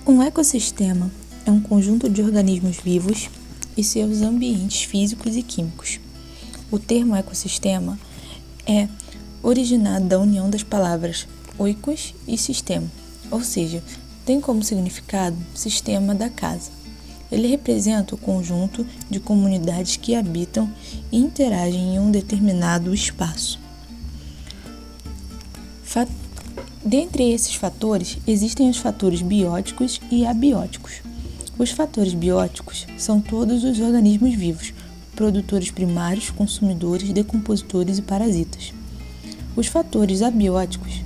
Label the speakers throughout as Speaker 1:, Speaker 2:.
Speaker 1: Um ecossistema é um conjunto de organismos vivos e seus ambientes físicos e químicos. O termo ecossistema é originado da união das palavras oikos e sistema, ou seja, tem como significado sistema da casa. Ele representa o conjunto de comunidades que habitam e interagem em um determinado espaço. Dentre esses fatores, existem os fatores bióticos e abióticos. Os fatores bióticos são todos os organismos vivos, produtores primários, consumidores, decompositores e parasitas. Os fatores abióticos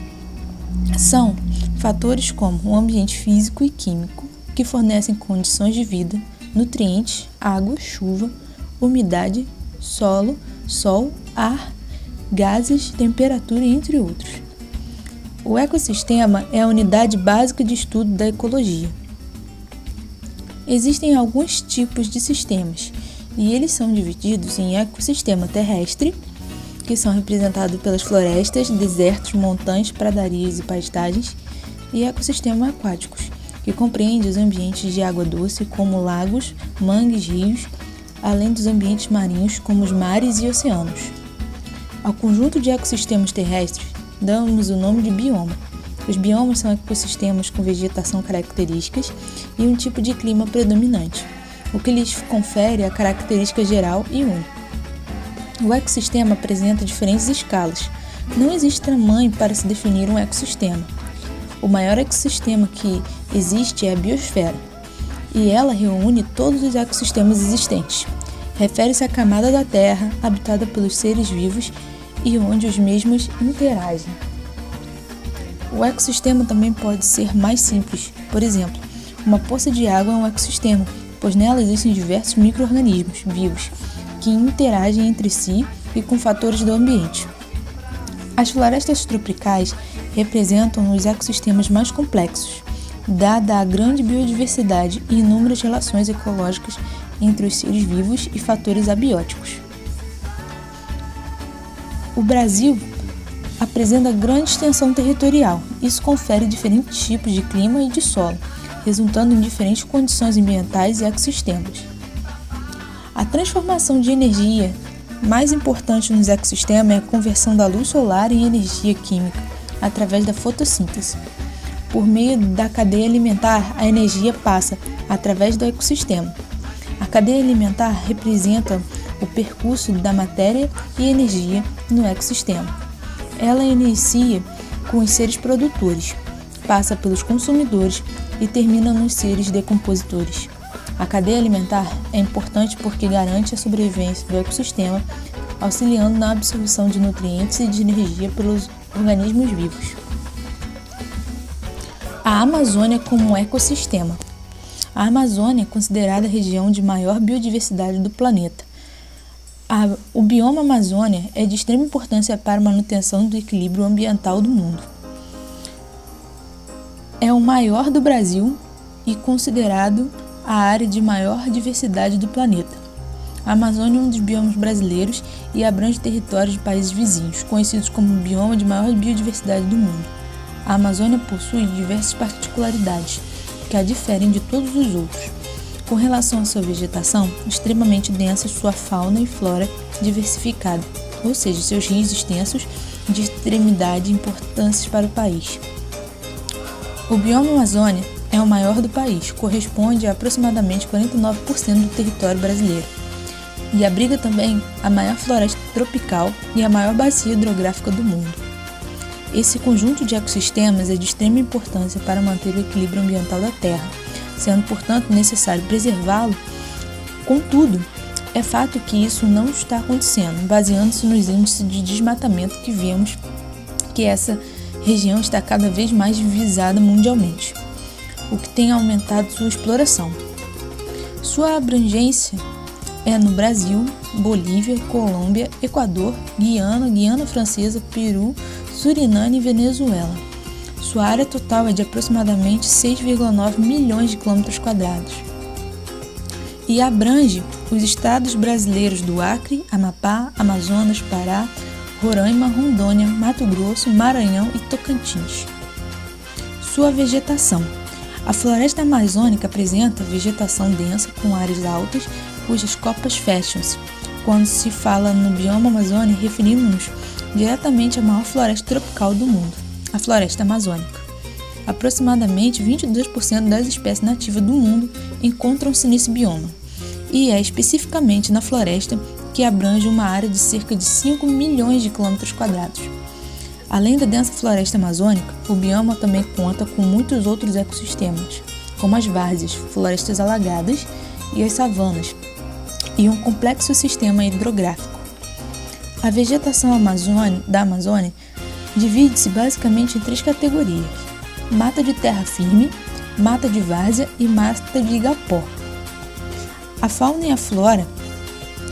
Speaker 1: são fatores como o ambiente físico e químico, que fornecem condições de vida, nutrientes, água, chuva, umidade, solo, sol, ar, gases, temperatura, entre outros. O ecossistema é a unidade básica de estudo da ecologia. Existem alguns tipos de sistemas, e eles são divididos em ecossistema terrestre, que são representados pelas florestas, desertos, montanhas, pradarias e pastagens, e ecossistemas aquáticos, que compreende os ambientes de água doce, como lagos, mangues, rios, além dos ambientes marinhos, como os mares e oceanos. Ao conjunto de ecossistemas terrestres, damos o nome de bioma. Os biomas são ecossistemas com vegetação características e um tipo de clima predominante, o que lhes confere a característica geral e única. O ecossistema apresenta diferentes escalas. Não existe tamanho para se definir um ecossistema. O maior ecossistema que existe é a biosfera, e ela reúne todos os ecossistemas existentes. Refere-se à camada da Terra habitada pelos seres vivos e onde os mesmos interagem. O ecossistema também pode ser mais simples. Por exemplo, uma poça de água é um ecossistema, pois nela existem diversos micro-organismos vivos que interagem entre si e com fatores do ambiente. As florestas tropicais representam os ecossistemas mais complexos, dada a grande biodiversidade e inúmeras relações ecológicas entre os seres vivos e fatores abióticos. O Brasil apresenta grande extensão territorial. Isso confere diferentes tipos de clima e de solo, resultando em diferentes condições ambientais e ecossistemas. A transformação de energia mais importante nos ecossistemas é a conversão da luz solar em energia química, através da fotossíntese. Por meio da cadeia alimentar, a energia passa através do ecossistema. A cadeia alimentar representa o percurso da matéria e energia no ecossistema. Ela inicia com os seres produtores, passa pelos consumidores e termina nos seres decompositores. A cadeia alimentar é importante porque garante a sobrevivência do ecossistema, auxiliando na absorção de nutrientes e de energia pelos organismos vivos. A Amazônia como ecossistema. A Amazônia é considerada a região de maior biodiversidade do planeta. O bioma Amazônia é de extrema importância para a manutenção do equilíbrio ambiental do mundo. É o maior do Brasil e considerado a área de maior diversidade do planeta. A Amazônia é um dos biomas brasileiros e abrange territórios de países vizinhos, conhecidos como o bioma de maior biodiversidade do mundo. A Amazônia possui diversas particularidades que a diferem de todos os outros. Com relação à sua vegetação, extremamente densa, sua fauna e flora diversificada, ou seja, seus rios extensos de extremidade importância para o país. O bioma Amazônia é o maior do país, corresponde a aproximadamente 49% do território brasileiro, e abriga também a maior floresta tropical e a maior bacia hidrográfica do mundo. Esse conjunto de ecossistemas é de extrema importância para manter o equilíbrio ambiental da Terra, sendo, portanto, necessário preservá-lo. Contudo, é fato que isso não está acontecendo, baseando-se nos índices de desmatamento que vemos que essa região está cada vez mais visada mundialmente, o que tem aumentado sua exploração. Sua abrangência é no Brasil, Bolívia, Colômbia, Equador, Guiana, Guiana Francesa, Peru, Suriname e Venezuela. Sua área total é de aproximadamente 6,9 milhões de quilômetros quadrados e abrange os estados brasileiros do Acre, Amapá, Amazonas, Pará, Roraima, Rondônia, Mato Grosso, Maranhão e Tocantins. Sua vegetação. A floresta amazônica apresenta vegetação densa com áreas altas, cujas copas fecham-se. Quando se fala no bioma Amazônia, referimos-nos diretamente à maior floresta tropical do mundo, a floresta amazônica. Aproximadamente 22% das espécies nativas do mundo encontram-se nesse bioma, e é especificamente na floresta que abrange uma área de cerca de 5 milhões de quilômetros quadrados. Além da densa floresta amazônica, o bioma também conta com muitos outros ecossistemas, como as várzeas, florestas alagadas e as savanas, e um complexo sistema hidrográfico. A vegetação da Amazônia divide-se basicamente em 3 categorias: mata de terra firme, mata de várzea e mata de igapó. A fauna e a flora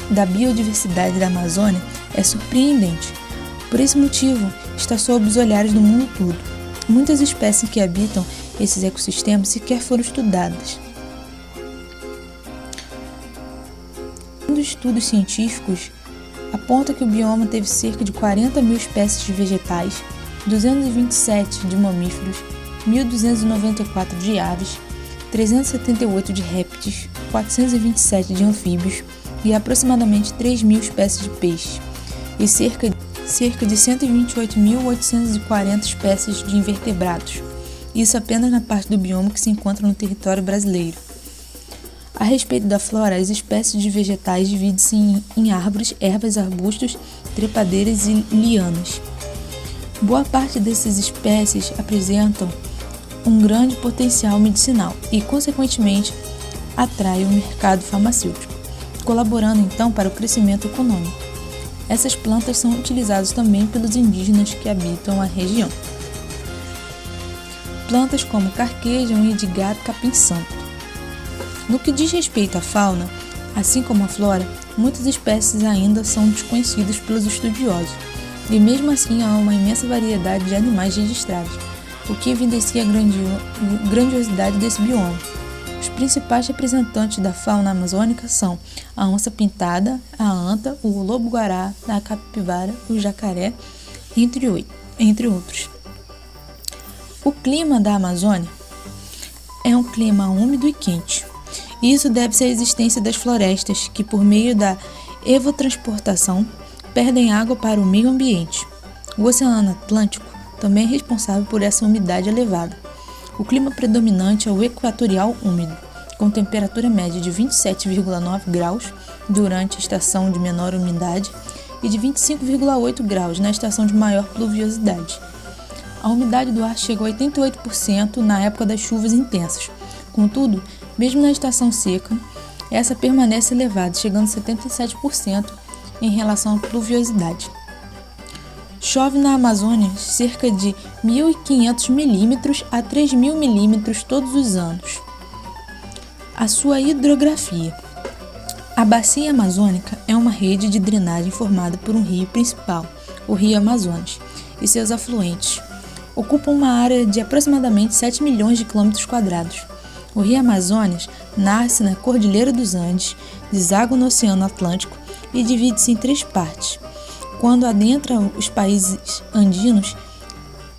Speaker 1: da biodiversidade da Amazônia é surpreendente. Por esse motivo, está sob os olhares do mundo todo. Muitas espécies que habitam esses ecossistemas sequer foram estudadas. Estudos científicos apontam que o bioma teve cerca de 40 mil espécies de vegetais, 227 de mamíferos, 1.294 de aves, 378 de répteis, 427 de anfíbios e aproximadamente 3.000 espécies de peixes, e cerca de 128.840 espécies de invertebrados. Isso apenas na parte do bioma que se encontra no território brasileiro. A respeito da flora, as espécies de vegetais dividem-se em árvores, ervas, arbustos, trepadeiras e lianas. Boa parte dessas espécies apresentam um grande potencial medicinal e, consequentemente, atraem o mercado farmacêutico, colaborando então para o crescimento econômico. Essas plantas são utilizadas também pelos indígenas que habitam a região. Plantas como carqueja, unha de gato, capim-santo. No que diz respeito à fauna, assim como à flora, muitas espécies ainda são desconhecidas pelos estudiosos, e mesmo assim há uma imensa variedade de animais registrados, o que evidencia a grandiosidade desse bioma. Os principais representantes da fauna amazônica são a onça pintada, a anta, o lobo-guará, a capivara, o jacaré, entre outros. O clima da Amazônia é um clima úmido e quente. Isso deve-se à existência das florestas, que por meio da evapotranspiração perdem água para o meio ambiente. O Oceano Atlântico também é responsável por essa umidade elevada. O clima predominante é o equatorial úmido, com temperatura média de 27,9 graus durante a estação de menor umidade e de 25,8 graus na estação de maior pluviosidade. A umidade do ar chega a 88% na época das chuvas intensas. Contudo, mesmo na estação seca, essa permanece elevada, chegando a 77% em relação à pluviosidade. Chove na Amazônia cerca de 1.500 milímetros a 3.000 milímetros todos os anos. A sua hidrografia. A bacia amazônica é uma rede de drenagem formada por um rio principal, o Rio Amazonas, e seus afluentes. Ocupa uma área de aproximadamente 7 milhões de quilômetros quadrados. O Rio Amazonas nasce na Cordilheira dos Andes, deságua no Oceano Atlântico e divide-se em 3 partes. Quando adentra os países andinos,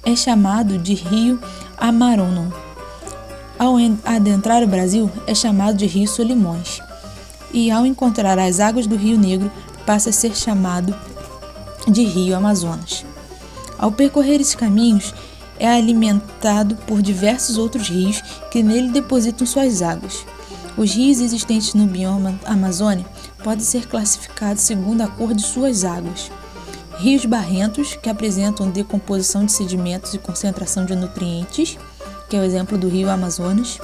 Speaker 1: é chamado de Rio Amazonas. Ao adentrar o Brasil, é chamado de Rio Solimões. E ao encontrar as águas do Rio Negro, passa a ser chamado de Rio Amazonas. Ao percorrer esses caminhos, é alimentado por diversos outros rios que nele depositam suas águas. Os rios existentes no bioma Amazônia podem ser classificados segundo a cor de suas águas. Rios barrentos, que apresentam decomposição de sedimentos e concentração de nutrientes, que é o exemplo do Rio Amazonas.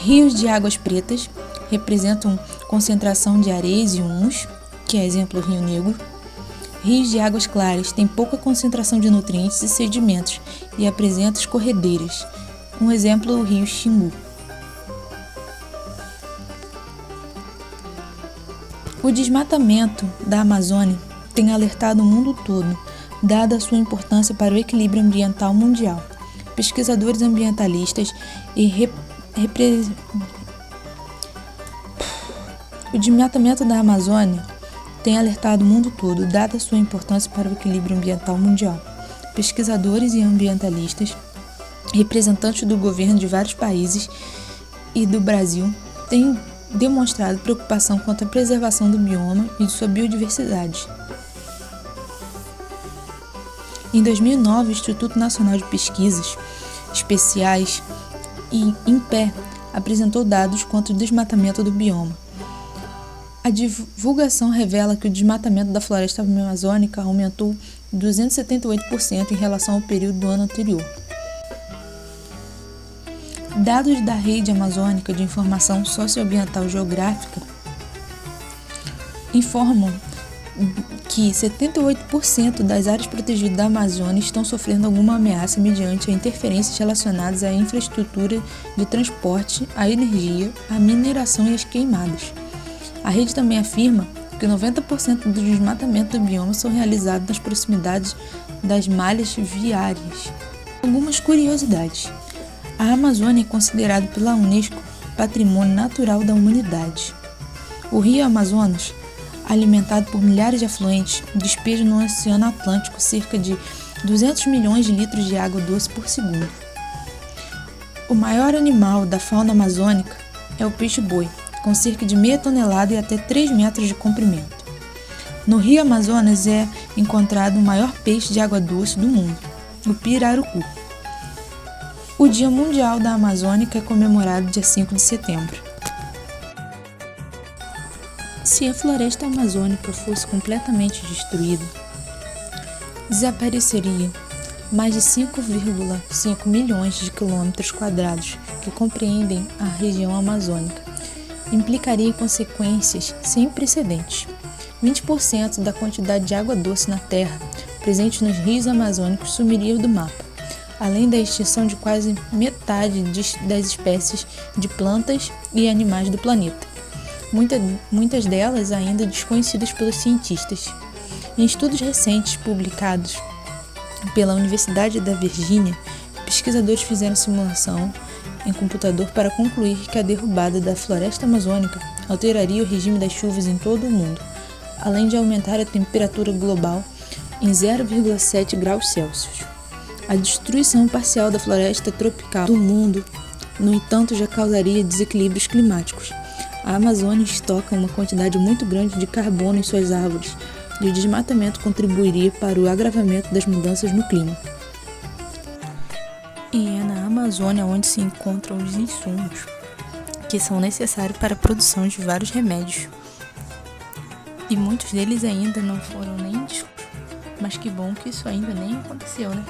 Speaker 1: Rios de águas pretas, representam concentração de areias e humus, que é exemplo do Rio Negro. Rios de águas claras têm pouca concentração de nutrientes e sedimentos e apresentam escorredeiras. Um exemplo é o rio Xingu. O desmatamento da Amazônia tem alertado o mundo todo, dada a sua importância para o equilíbrio ambiental mundial. Pesquisadores ambientalistas e O desmatamento da Amazônia tem alertado o mundo todo, dada a sua importância para o equilíbrio ambiental mundial. Pesquisadores e ambientalistas representantes do governo de vários países e do Brasil têm demonstrado preocupação quanto à preservação do bioma e de sua biodiversidade. Em 2009, o Instituto Nacional de Pesquisas Especiais, INPE, apresentou dados quanto ao desmatamento do bioma. A divulgação revela que o desmatamento da floresta amazônica aumentou 278% em relação ao período do ano anterior. Dados da Rede Amazônica de Informação Socioambiental Geográfica informam que 78% das áreas protegidas da Amazônia estão sofrendo alguma ameaça mediante a interferências relacionadas à infraestrutura de transporte, à energia, à mineração e às queimadas. A rede também afirma que 90% do desmatamento do bioma são realizados nas proximidades das malhas viárias. Algumas curiosidades. A Amazônia é considerada pela Unesco Patrimônio Natural da Humanidade. O rio Amazonas, alimentado por milhares de afluentes, despeja no Oceano Atlântico cerca de 200 milhões de litros de água doce por segundo. O maior animal da fauna amazônica é o peixe-boi, com cerca de meia tonelada e até 3 metros de comprimento. No rio Amazonas é encontrado o maior peixe de água doce do mundo, o pirarucu. O Dia Mundial da Amazônica é comemorado dia 5 de setembro. Se a floresta amazônica fosse completamente destruída, desapareceria mais de 5,5 milhões de quilômetros quadrados que compreendem a região amazônica. Implicaria consequências sem precedentes. 20% da quantidade de água doce na Terra presente nos rios amazônicos sumiria do mapa, além da extinção de quase metade das espécies de plantas e animais do planeta. Muitas delas ainda desconhecidas pelos cientistas. Em estudos recentes publicados pela Universidade da Virgínia, pesquisadores fizeram simulação em computador para concluir que a derrubada da floresta amazônica alteraria o regime das chuvas em todo o mundo, além de aumentar a temperatura global em 0,7 graus Celsius. A destruição parcial da floresta tropical do mundo, no entanto, já causaria desequilíbrios climáticos. A Amazônia estoca uma quantidade muito grande de carbono em suas árvores, e o desmatamento contribuiria para o agravamento das mudanças no clima. E é na Amazônia onde se encontram os insumos que são necessários para a produção de vários remédios. E muitos deles ainda não foram nem descobertos. Mas que bom que isso ainda nem aconteceu, né?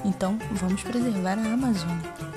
Speaker 1: Então, vamos preservar a Amazônia.